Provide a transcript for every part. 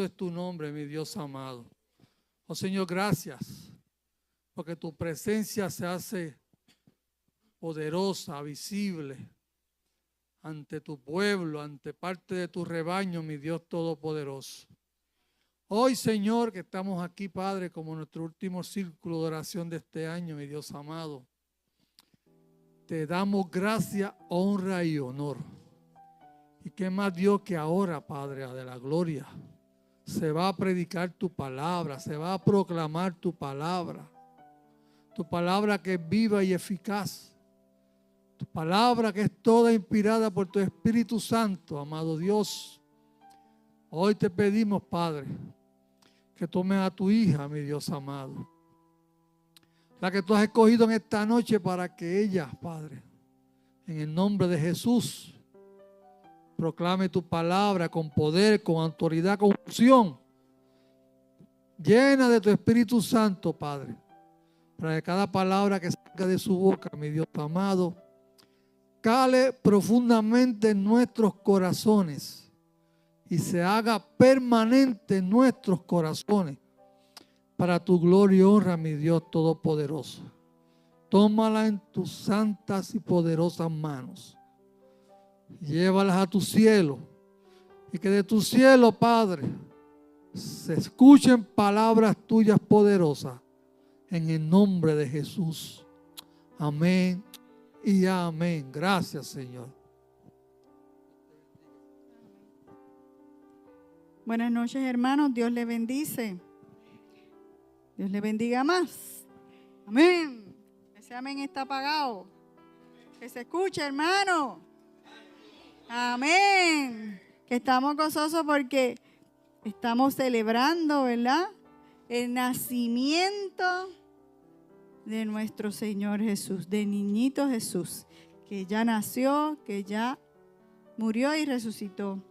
Poderoso es tu nombre, mi Dios amado. Oh Señor, gracias, porque tu presencia se hace poderosa, visible, ante tu pueblo, ante parte de tu rebaño, mi Dios Todopoderoso. Hoy, Señor, que estamos aquí, Padre, como nuestro último círculo de oración de este año, mi Dios amado, te damos gracia, honra y honor. Y qué más Dios que ahora, Padre de la gloria, se va a predicar tu palabra, se va a proclamar tu palabra que es viva y eficaz, tu palabra que es toda inspirada por tu Espíritu Santo, amado Dios. Hoy te pedimos, Padre, que tomes a tu hija, mi Dios amado, la que tú has escogido en esta noche para que ella, Padre, en el nombre de Jesús, proclame tu palabra con poder, con autoridad, con unción, llena de tu Espíritu Santo, Padre, para que cada palabra que salga de su boca, mi Dios amado, cale profundamente en nuestros corazones y se haga permanente en nuestros corazones para tu gloria y honra, mi Dios Todopoderoso. Tómala en tus santas y poderosas manos. Llévalas a tu cielo y que de tu cielo, Padre, se escuchen palabras tuyas poderosas en el nombre de Jesús. Amén y amén. Gracias, Señor. Buenas noches, hermanos. Dios les bendice. Dios les bendiga más. Amén. Ese amén está apagado. Que se escuche, hermano. Amén. Que estamos gozosos porque estamos celebrando, ¿verdad? El nacimiento de nuestro Señor Jesús, de niñito Jesús, que ya nació, que ya murió y resucitó,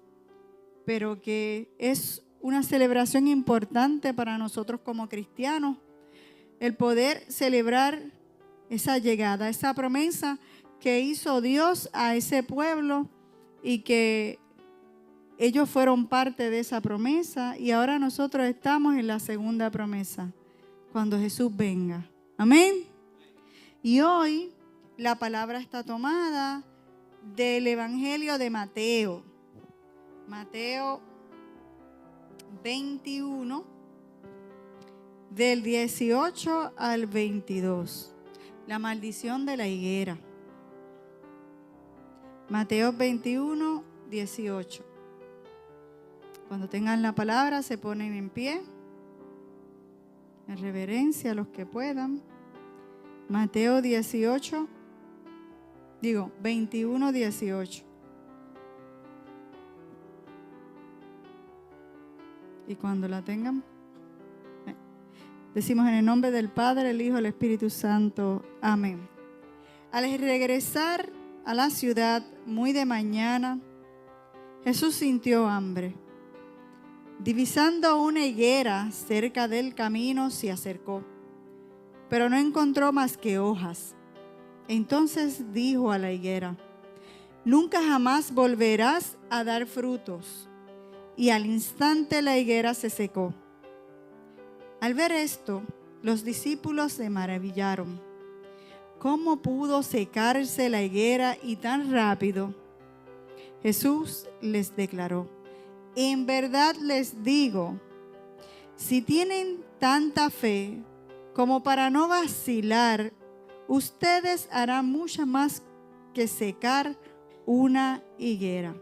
pero que es una celebración importante para nosotros como cristianos, el poder celebrar esa llegada, esa promesa que hizo Dios a ese pueblo y que ellos fueron parte de esa promesa y ahora nosotros estamos en la segunda promesa, cuando Jesús venga. Amén. Y hoy la palabra está tomada del Evangelio de Mateo. Mateo 21, del 18 al 22. La maldición de la higuera. Mateo 21, 18. Cuando tengan la palabra se ponen en pie. En reverencia a los que puedan. Mateo 21, 18. Y cuando la tengan, decimos en el nombre del Padre, el Hijo y el Espíritu Santo. Amén. Al regresar a la ciudad muy de mañana, Jesús sintió hambre. Divisando una higuera cerca del camino, se acercó, pero no encontró más que hojas. Entonces dijo a la higuera: nunca jamás volverás a dar frutos. Y al instante la higuera se secó. Al ver esto, los discípulos se maravillaron. ¿Cómo pudo secarse la higuera y tan rápido? Jesús les declaró: en verdad les digo, si tienen tanta fe como para no vacilar, ustedes harán mucho más que secar una higuera.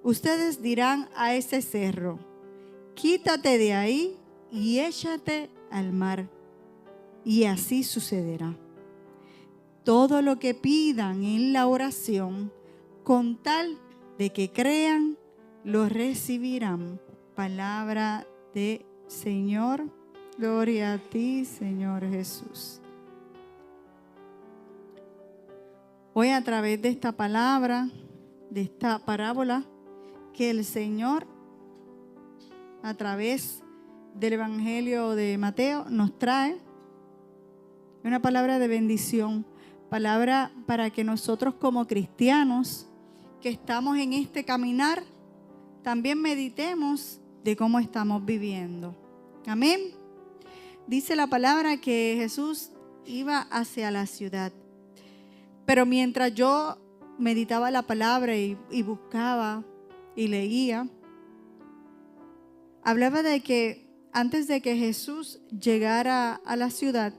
Ustedes dirán a ese cerro: quítate de ahí y échate al mar. Y así sucederá. Todo lo que pidan en la oración, con tal de que crean, lo recibirán. Palabra del Señor. Gloria a ti, Señor Jesús. Hoy, a través de esta palabra, de esta parábola que el Señor, a través del Evangelio de Mateo, nos trae, una palabra de bendición, palabra para que nosotros como cristianos que estamos en este caminar, también meditemos de cómo estamos viviendo. Amén. Dice la palabra que Jesús iba hacia la ciudad. Pero mientras yo meditaba la palabra y buscaba y leía, hablaba de que antes de que Jesús llegara a la ciudad,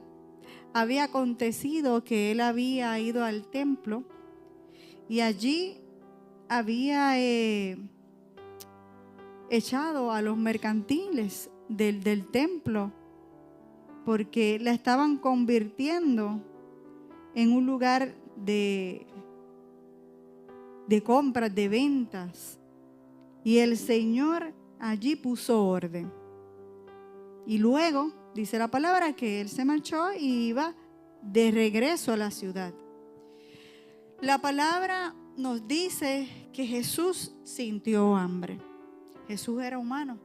había acontecido que él había ido al templo y allí había echado a los mercantiles del templo porque la estaban convirtiendo en un lugar de compras, de ventas. Y el Señor allí puso orden. Y luego dice la palabra que él se marchó y iba de regreso a la ciudad. La palabra nos dice que Jesús sintió hambre. Jesús era humano.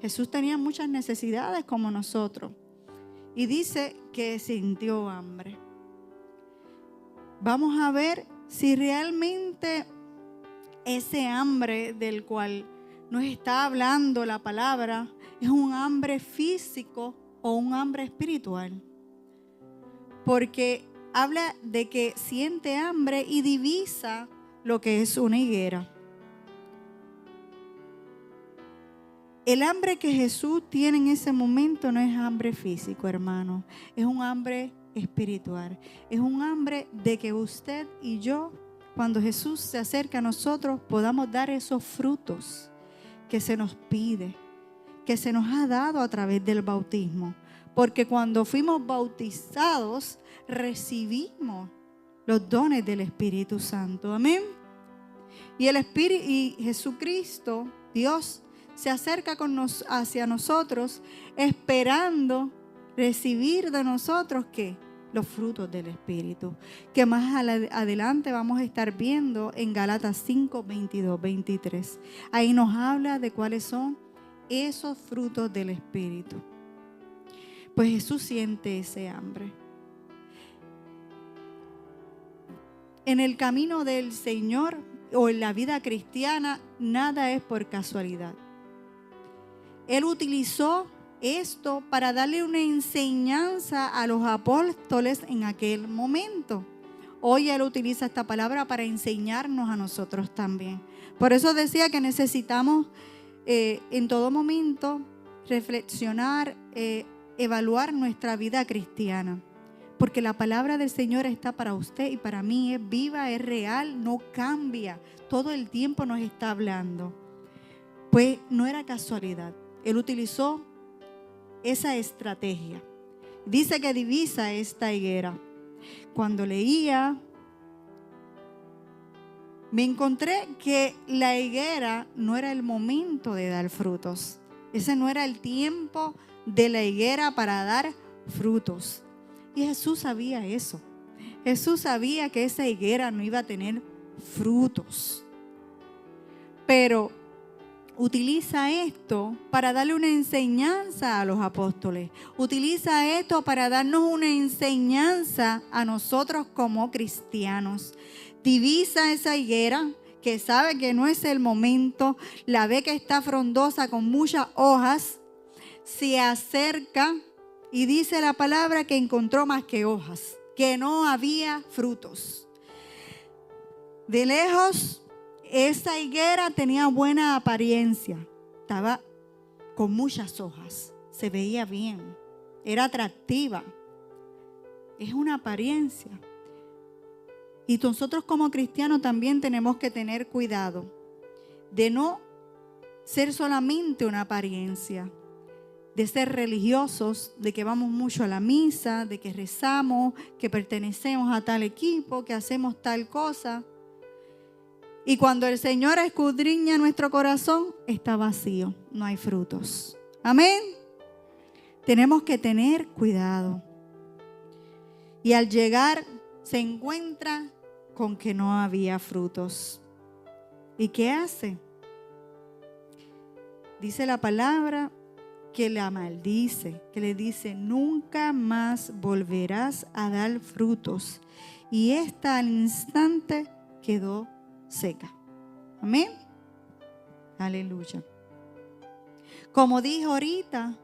Jesús tenía muchas necesidades como nosotros. Y dice que sintió hambre. Vamos a ver si realmente ese hambre del cual nos está hablando la palabra es un hambre físico o un hambre espiritual. Porque habla de que siente hambre y divisa lo que es una higuera. El hambre que Jesús tiene en ese momento no es hambre físico, hermano. Es un hambre espiritual. Es un hambre de que usted y yo, cuando Jesús se acerca a nosotros, podamos dar esos frutos que se nos pide, que se nos ha dado a través del bautismo. Porque cuando fuimos bautizados, recibimos los dones del Espíritu Santo. Amén. Y el Espíritu y Jesucristo, Dios, se acerca hacia nosotros esperando recibir de nosotros ¿qué? Los frutos del Espíritu, que más adelante vamos a estar viendo en Gálatas 5, 22, 23. Ahí nos habla de cuáles son esos frutos del Espíritu. Pues Jesús siente ese hambre. En el camino del Señor o en la vida cristiana, nada es por casualidad. Él utilizó esto para darle una enseñanza a los apóstoles en aquel momento. Hoy Él utiliza esta palabra para enseñarnos a nosotros también. Por eso decía que necesitamos en todo momento reflexionar, evaluar nuestra vida cristiana. Porque la palabra del Señor está para usted y para mí, es viva, es real, no cambia. Todo el tiempo nos está hablando. Pues no era casualidad. Él utilizó esa estrategia. Dice que divisa esta higuera. Cuando leía, me encontré que la higuera no era el momento de dar frutos. Ese no era el tiempo de la higuera para dar frutos. Y Jesús sabía eso. Jesús sabía que esa higuera no iba a tener frutos. Pero utiliza esto para darle una enseñanza a los apóstoles. Utiliza esto para darnos una enseñanza a nosotros como cristianos. Divisa esa higuera que sabe que no es el momento, la ve que está frondosa con muchas hojas, se acerca y dice la palabra que encontró más que hojas, que no había frutos. De lejos, esa higuera tenía buena apariencia, estaba con muchas hojas, se veía bien, era atractiva. Es una apariencia. Y nosotros como cristianos también tenemos que tener cuidado de no ser solamente una apariencia, de ser religiosos, de que vamos mucho a la misa, de que rezamos, que pertenecemos a tal equipo, que hacemos tal cosa. Y cuando el Señor escudriña nuestro corazón, está vacío, no hay frutos. Amén. Tenemos que tener cuidado. Y al llegar se encuentra con que no había frutos. ¿Y qué hace? Dice la palabra que la maldice, que le dice: nunca más volverás a dar frutos. Y esta al instante quedó seca. Amén. Aleluya. Como dije ahorita,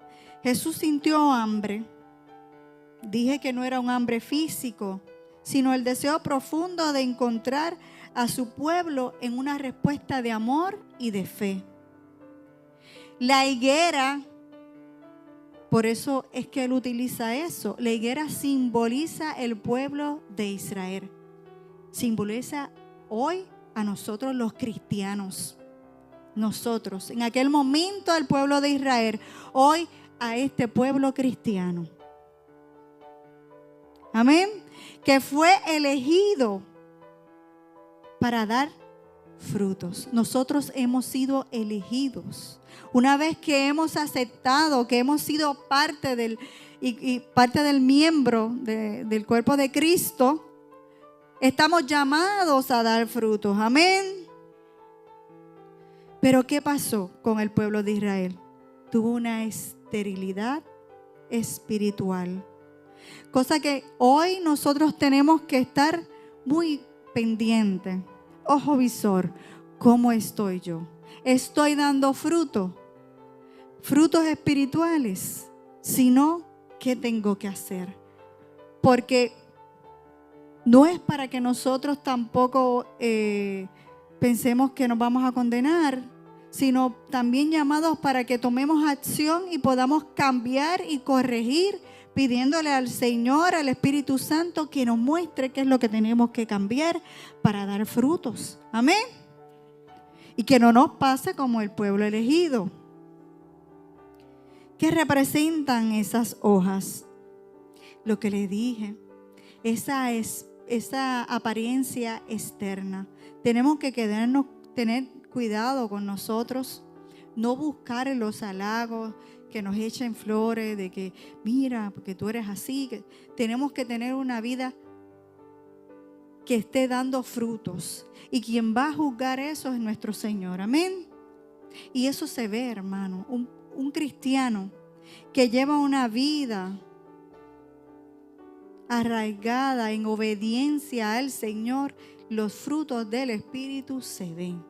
Jesús sintió hambre. Dije que no era un hambre físico, sino el deseo profundo de encontrar a su pueblo en una respuesta de amor y de fe. La higuera, por eso es que él utiliza eso. La higuera simboliza el pueblo de Israel. Simboliza hoy a nosotros los cristianos. Nosotros, en aquel momento el pueblo de Israel, hoy a este pueblo cristiano. Amén. Que fue elegido para dar frutos. Nosotros hemos sido elegidos. Una vez que hemos aceptado, que hemos sido parte del miembro del cuerpo de Cristo, estamos llamados a dar frutos. Amén. Pero ¿qué pasó con el pueblo de Israel? Tuvo una esterilidad espiritual. Cosa que hoy nosotros tenemos que estar muy pendientes. Ojo visor, ¿cómo estoy yo? ¿Estoy dando fruto? Frutos espirituales. Si no, ¿qué tengo que hacer? Porque no es para que nosotros tampoco pensemos que nos vamos a condenar, sino también llamados para que tomemos acción y podamos cambiar y corregir, pidiéndole al Señor, al Espíritu Santo, que nos muestre qué es lo que tenemos que cambiar para dar frutos. Amén. Y que no nos pase como el pueblo elegido. ¿Qué representan esas hojas? Lo que les dije, esa apariencia externa. Tenemos que tener cuidado con nosotros, no buscar en los halagos, que nos echen flores, de que mira, porque tú eres así. Tenemos que tener una vida que esté dando frutos. Y quien va a juzgar eso es nuestro Señor. Amén. Y eso se ve, hermano. Un cristiano que lleva una vida arraigada en obediencia al Señor, los frutos del Espíritu se ven.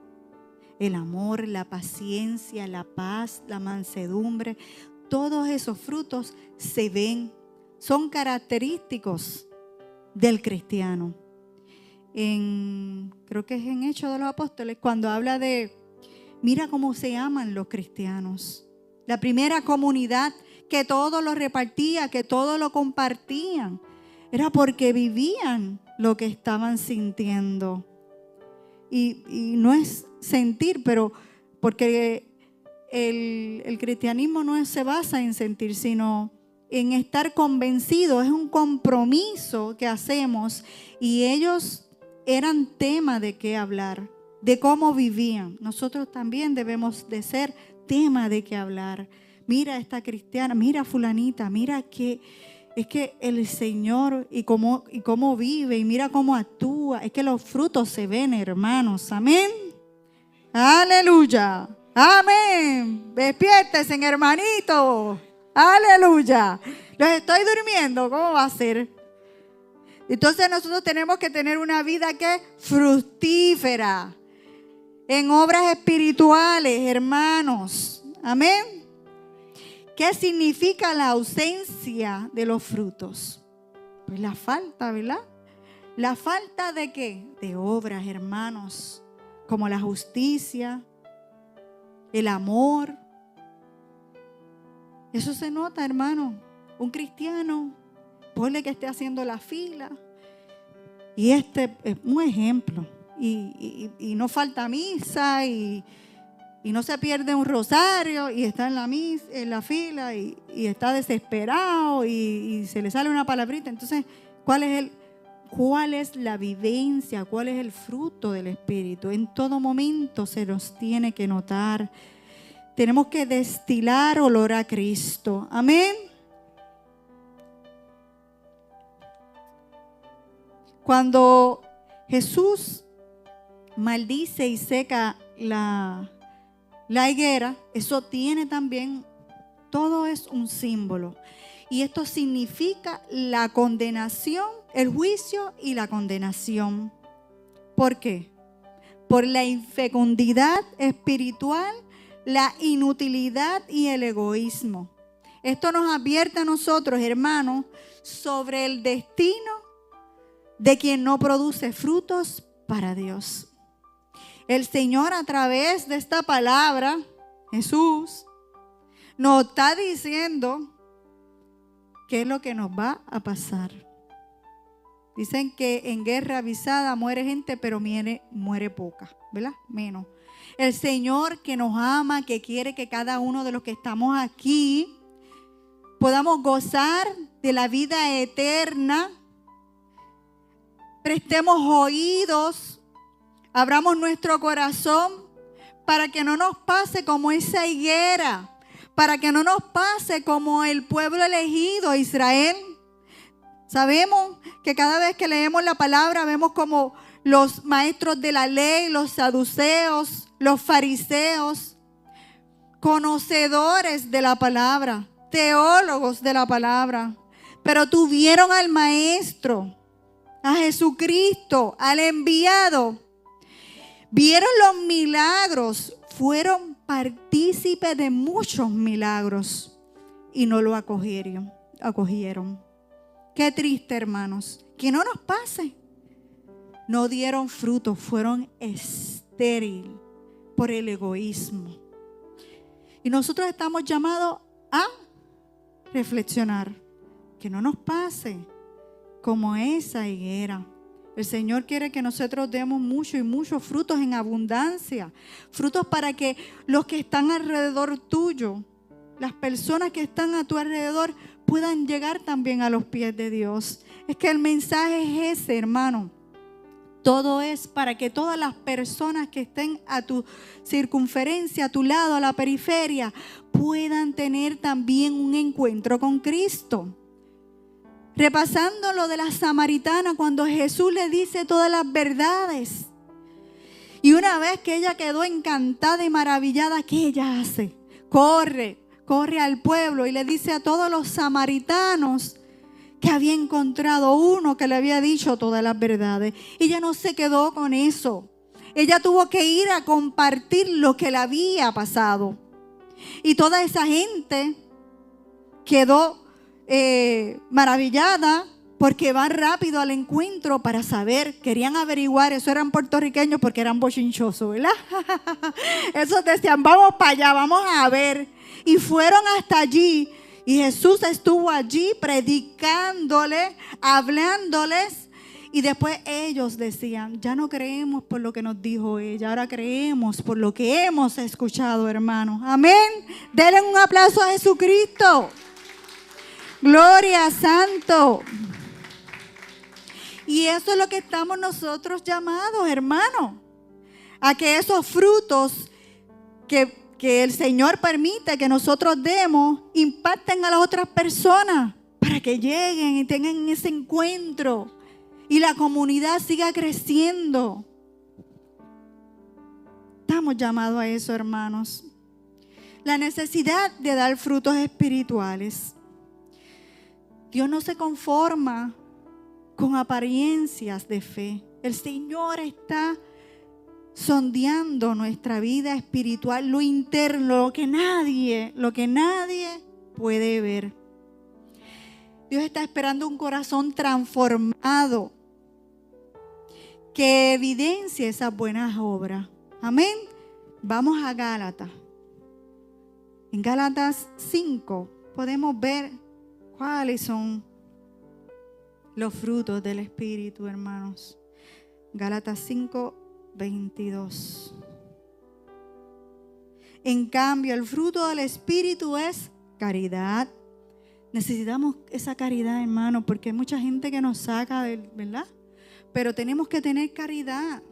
El amor, la paciencia, la paz, la mansedumbre, todos esos frutos se ven. Son característicos del cristiano. Creo que es en Hechos de los Apóstoles, cuando habla de, mira cómo se aman los cristianos. La primera comunidad que todo lo repartía, que todo lo compartían, era porque vivían lo que estaban sintiendo. Y no es sentir, pero porque el cristianismo no se basa en sentir, sino en estar convencido. Es un compromiso que hacemos, y ellos eran tema de qué hablar, de cómo vivían. Nosotros también debemos de ser tema de qué hablar. Mira esta cristiana, mira fulanita, mira que es que el Señor y cómo vive, y mira cómo actúa. Es que los frutos se ven, hermanos. Amén. Aleluya. Amén. Despiértense, hermanito. Aleluya. Los estoy durmiendo. ¿Cómo va a ser? Entonces nosotros tenemos que tener una vida que es fructífera en obras espirituales, hermanos. Amén. ¿Qué significa la ausencia de los frutos? Pues la falta, ¿verdad? ¿La falta de qué? De obras, hermanos, como la justicia, el amor. Eso se nota, hermano. Un cristiano, ponle que esté haciendo la fila, y este es un ejemplo, y no falta misa, y no se pierde un rosario, y está en la fila, y está desesperado, y se le sale una palabrita. Entonces, ¿cuál es la vivencia? ¿Cuál es el fruto del Espíritu? En todo momento se nos tiene que notar. Tenemos que destilar olor a Cristo. Amén. Cuando Jesús maldice y seca la higuera, eso tiene también, todo es un símbolo. Y esto significa la condenación, el juicio y la condenación. ¿Por qué? Por la infecundidad espiritual, la inutilidad y el egoísmo. Esto nos advierte a nosotros, hermanos, sobre el destino de quien no produce frutos para Dios. El Señor, a través de esta palabra, Jesús, nos está diciendo qué es lo que nos va a pasar. Dicen que en guerra avisada muere gente, pero muere poca, ¿verdad? Menos. El Señor, que nos ama, que quiere que cada uno de los que estamos aquí podamos gozar de la vida eterna. Prestemos oídos, abramos nuestro corazón para que no nos pase como esa higuera, para que no nos pase como el pueblo elegido, Israel. Sabemos que cada vez que leemos la palabra vemos como los maestros de la ley, los saduceos, los fariseos, conocedores de la palabra, teólogos de la palabra, pero tuvieron al maestro, a Jesucristo, al enviado. Vieron los milagros, fueron partícipes de muchos milagros y no lo acogieron. Qué triste, hermanos, que no nos pase. No dieron fruto, fueron estériles por el egoísmo. Y nosotros estamos llamados a reflexionar, que no nos pase como esa higuera. El Señor quiere que nosotros demos muchos frutos en abundancia. Frutos para que los que están alrededor tuyo, las personas que están a tu alrededor, puedan llegar también a los pies de Dios. Es que el mensaje es ese, hermano. Todo es para que todas las personas que estén a tu circunferencia, a tu lado, a la periferia, puedan tener también un encuentro con Cristo. Repasando lo de la samaritana, cuando Jesús le dice todas las verdades. Y una vez que ella quedó encantada y maravillada, ¿qué ella hace? Corre al pueblo y le dice a todos los samaritanos que había encontrado uno que le había dicho todas las verdades. Ella no se quedó con eso. Ella tuvo que ir a compartir lo que le había pasado. Y toda esa gente quedó maravillada porque van rápido al encuentro para saber, querían averiguar, eso eran puertorriqueños porque eran bochinchosos, ¿verdad? Esos decían, vamos para allá, vamos a ver. Y fueron hasta allí y Jesús estuvo allí predicándole, hablándoles. Y después ellos decían, ya no creemos por lo que nos dijo ella, ahora creemos por lo que hemos escuchado, hermanos. Amén. Denle un aplauso a Jesucristo. Gloria, santo. Y eso es lo que estamos nosotros llamados, hermanos, a que esos frutos que el Señor permite que nosotros demos impacten a las otras personas para que lleguen y tengan ese encuentro y la comunidad siga creciendo. Estamos llamados a eso, hermanos. La necesidad de dar frutos espirituales. Dios no se conforma con apariencias de fe. El Señor está sondeando nuestra vida espiritual, lo interno, lo que nadie puede ver. Dios está esperando un corazón transformado que evidencie esas buenas obras. Amén. Vamos a Gálatas. En Gálatas 5 podemos ver cuáles son los frutos del Espíritu, hermanos. Gálatas 5:22. En cambio, el fruto del Espíritu es caridad. Necesitamos esa caridad, hermano, porque hay mucha gente que nos saca, ¿verdad? Pero tenemos que tener caridad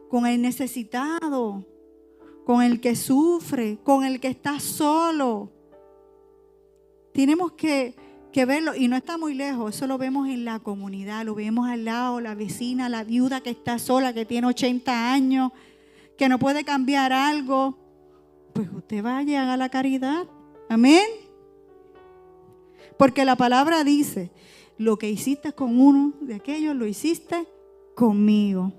con el necesitado, con el que sufre, con el que está solo. Tenemos que verlo, y no está muy lejos, eso lo vemos en la comunidad, lo vemos al lado, la vecina, la viuda que está sola, que tiene 80 años, que no puede cambiar algo. Pues usted vaya y haga la caridad. Amén. Porque la palabra dice, lo que hiciste con uno de aquellos, lo hiciste conmigo.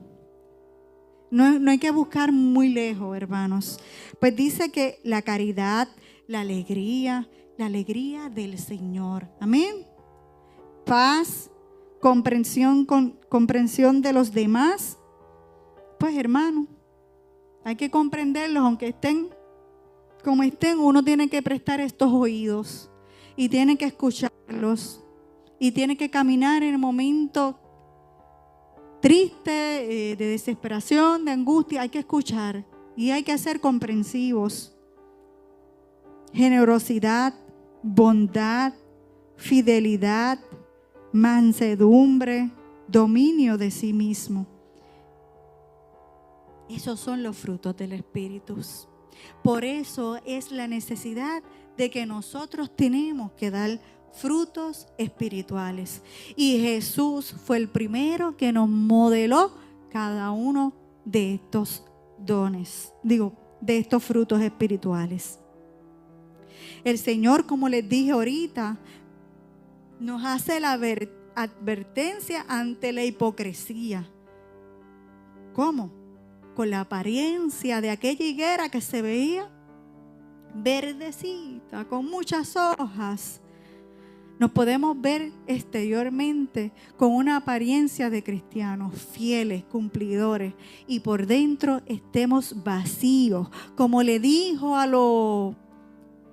No hay que buscar muy lejos, hermanos. Pues dice que la caridad, la alegría del Señor. Amén. Paz, comprensión de los demás. Pues hermano, hay que comprenderlos, aunque estén como estén, uno tiene que prestar estos oídos y tiene que escucharlos y tiene que caminar en el momento triste, de desesperación, de angustia. Hay que escuchar y hay que ser comprensivos. Generosidad, bondad, fidelidad, mansedumbre, dominio de sí mismo. Esos son los frutos del Espíritu. Por eso es la necesidad de que nosotros tenemos que dar frutos espirituales. Y Jesús fue el primero que nos modeló cada uno de estos dones, de estos frutos espirituales. El Señor, como les dije ahorita, nos hace la advertencia ante la hipocresía. ¿Cómo? Con la apariencia de aquella higuera que se veía verdecita, con muchas hojas. Nos podemos ver exteriormente con una apariencia de cristianos fieles, cumplidores, y por dentro estemos vacíos, como le dijo a los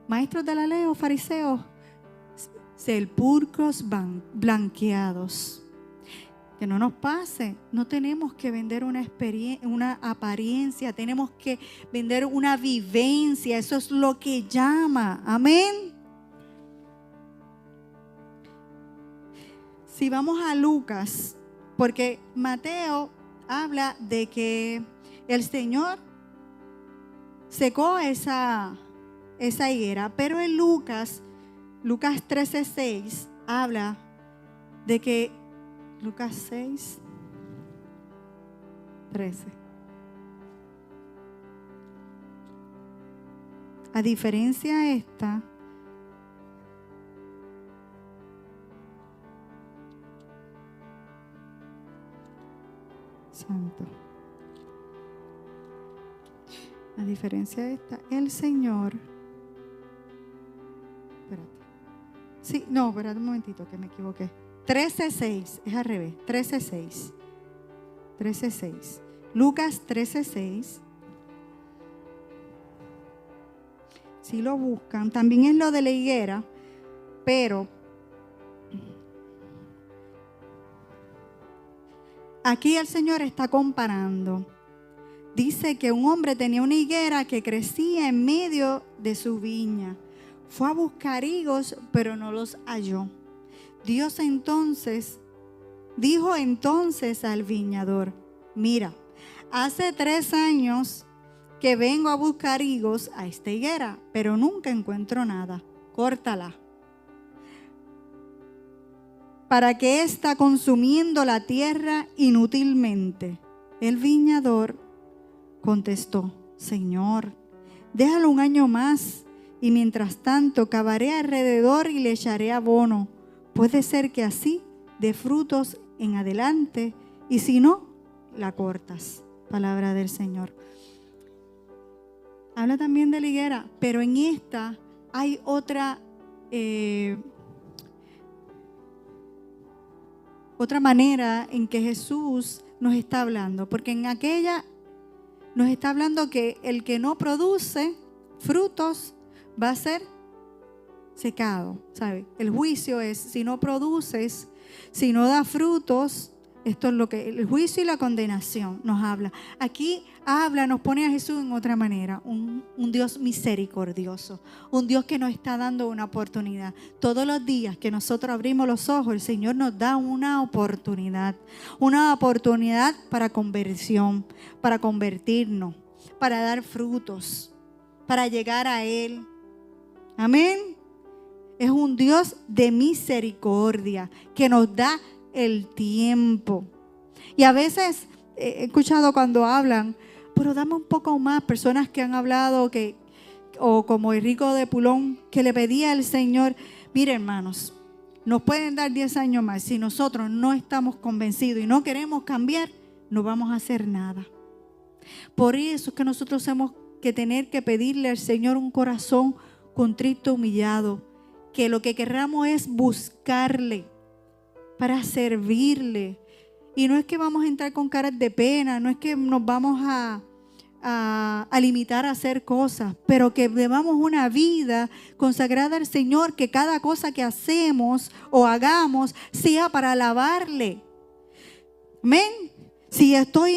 maestros de la ley o fariseos, sepulcros blanqueados. Que no nos pase, no tenemos que vender una apariencia, tenemos que vender una vivencia. Eso es lo que llama, amén. Si vamos a Lucas, porque Mateo habla de que el Señor secó esa higuera, pero en Lucas 13:6 habla de que Lucas 6, 13. A diferencia esta, santo. A diferencia de esta, el Señor. Espérate. Sí, no, espérate un momentito que me equivoqué. 13:6, es al revés, 13:6. Lucas 13:6. Si lo buscan, también es lo de la higuera, pero aquí el Señor está comparando. Dice que un hombre tenía una higuera que crecía en medio de su viña. Fue a buscar higos, pero no los halló. Dios dijo entonces al viñador: mira, hace 3 años que vengo a buscar higos a esta higuera, pero nunca encuentro nada. Córtala. ¿Para qué está consumiendo la tierra inútilmente? El viñador contestó: Señor, déjalo 1 año más, y mientras tanto cavaré alrededor y le echaré abono. Puede ser que así dé frutos en adelante, y si no, la cortas. Palabra del Señor. Habla también de la higuera, pero en esta hay otra manera en que Jesús nos está hablando, porque en aquella nos está hablando que el que no produce frutos va a ser secado, ¿sabe? El juicio es, si no produces, si no da frutos, esto es lo que el juicio y la condenación nos habla. Aquí nos pone a Jesús en otra manera, un Dios misericordioso, un Dios que nos está dando una oportunidad. Todos los días que nosotros abrimos los ojos, el Señor nos da una oportunidad para conversión, para convertirnos, para dar frutos, para llegar a Él. Amén. Es un Dios de misericordia que nos da el tiempo. Y a veces he escuchado cuando hablan, pero dame un poco más. Personas que han hablado o como el rico de Pulón, que le pedía al Señor: mire, hermanos, nos pueden dar 10 años más. Si nosotros no estamos convencidos y no queremos cambiar, no vamos a hacer nada. Por eso es que nosotros tenemos que tener que pedirle al Señor un corazón contrito, humillado, que lo que querramos es buscarle para servirle. Y no es que vamos a entrar con caras de pena, no es que nos vamos a limitar a hacer cosas, pero que vivamos una vida consagrada al Señor, que cada cosa que hacemos o hagamos sea para alabarle. Amén. Si estoy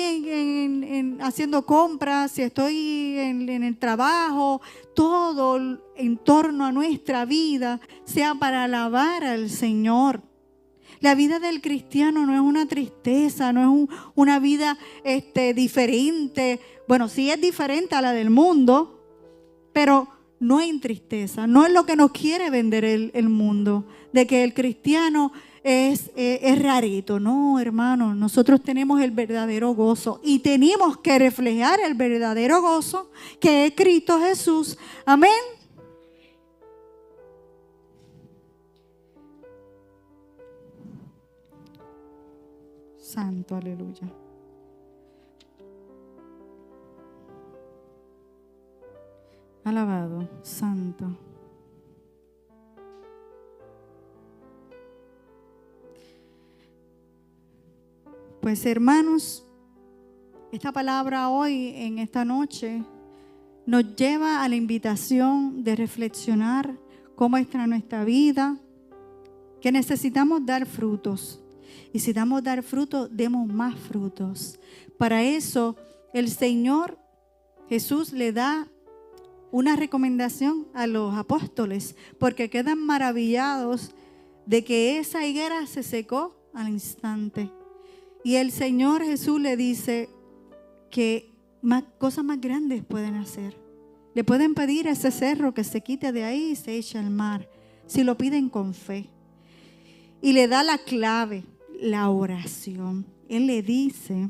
haciendo compras, si estoy en el trabajo, todo en torno a nuestra vida sea para alabar al Señor. La vida del cristiano no es una tristeza, no es una vida diferente. Bueno, sí es diferente a la del mundo, pero no en tristeza. No es lo que nos quiere vender el mundo, de que el cristiano es rarito. No, hermano, nosotros tenemos el verdadero gozo y tenemos que reflejar el verdadero gozo que es Cristo Jesús. Amén. Santo, aleluya. Alabado, santo. Pues hermanos, esta palabra hoy, en esta noche, nos lleva a la invitación de reflexionar cómo está nuestra vida, que necesitamos dar frutos. Y si damos dar frutos, demos más frutos. Para eso, el Señor Jesús le da una recomendación a los apóstoles, porque quedan maravillados de que esa higuera se secó al instante. Y el Señor Jesús le dice que cosas más grandes pueden hacer. Le pueden pedir a ese cerro que se quite de ahí y se eche al mar, si lo piden con fe. Y le da la clave, la oración. Él le dice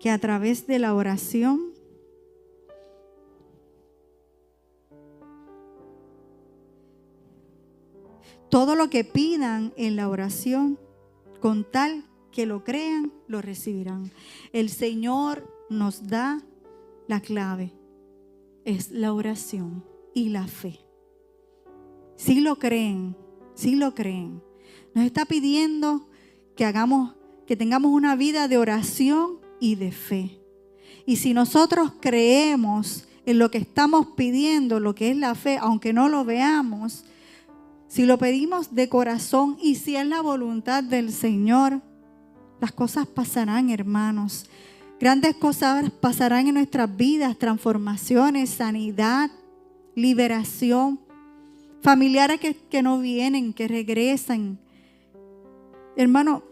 que a través de la oración todo lo que pidan en la oración, con tal que lo crean, lo recibirán. El Señor nos da la clave, es la oración y la fe. Si lo creen, si lo creen. Nos está pidiendo que tengamos una vida de oración y de fe. Y si nosotros creemos en lo que estamos pidiendo, lo que es la fe, aunque no lo veamos, si lo pedimos de corazón y si es la voluntad del Señor, las cosas pasarán, hermanos. Grandes cosas pasarán en nuestras vidas, transformaciones, sanidad, liberación. Familiares que no vienen, que regresan. Hermano,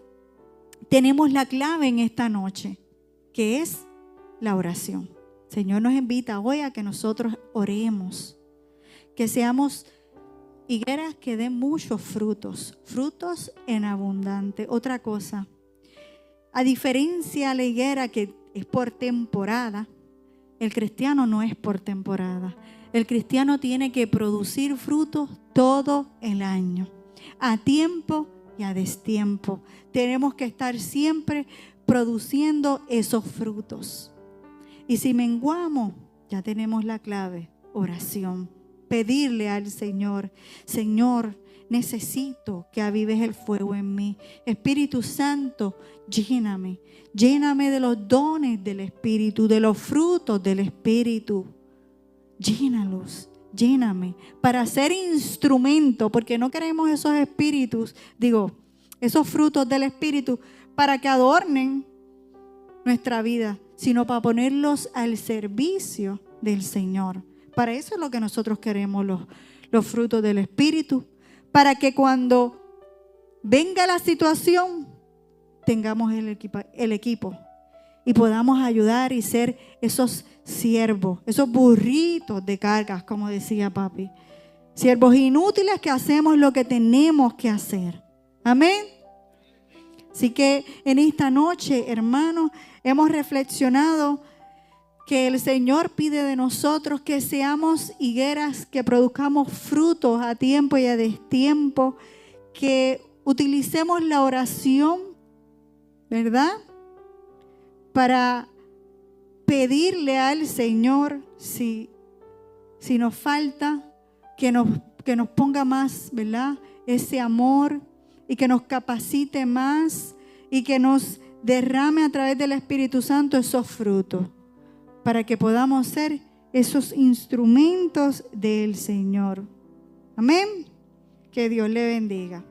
tenemos la clave en esta noche, que es la oración. El Señor nos invita hoy a que nosotros oremos, que seamos higueras que den muchos frutos, frutos en abundante. Otra cosa, a diferencia de la higuera que es por temporada, el cristiano no es por temporada. El cristiano tiene que producir frutos todo el año, a tiempo y a destiempo. Tenemos que estar siempre produciendo esos frutos. Y si menguamos, ya tenemos la clave, oración. Pedirle al Señor, Señor, necesito que avives el fuego en mí. Espíritu Santo, lléname. Lléname de los dones del Espíritu, de los frutos del Espíritu. Llénalos, lléname para ser instrumento, porque no queremos esos espíritus, esos frutos del Espíritu para que adornen nuestra vida, sino para ponerlos al servicio del Señor. Para eso es lo que nosotros queremos, los frutos del Espíritu, para que cuando venga la situación tengamos el equipo y podamos ayudar y ser esos siervos, esos burritos de cargas, como decía papi. Siervos inútiles que hacemos lo que tenemos que hacer. Amén. Así que en esta noche, hermanos, hemos reflexionado que el Señor pide de nosotros que seamos higueras, que produzcamos frutos a tiempo y a destiempo, que utilicemos la oración, ¿verdad? Para pedirle al Señor si nos falta, que nos ponga más, ¿verdad? Ese amor y que nos capacite más y que nos derrame a través del Espíritu Santo esos frutos para que podamos ser esos instrumentos del Señor. Amén. Que Dios le bendiga.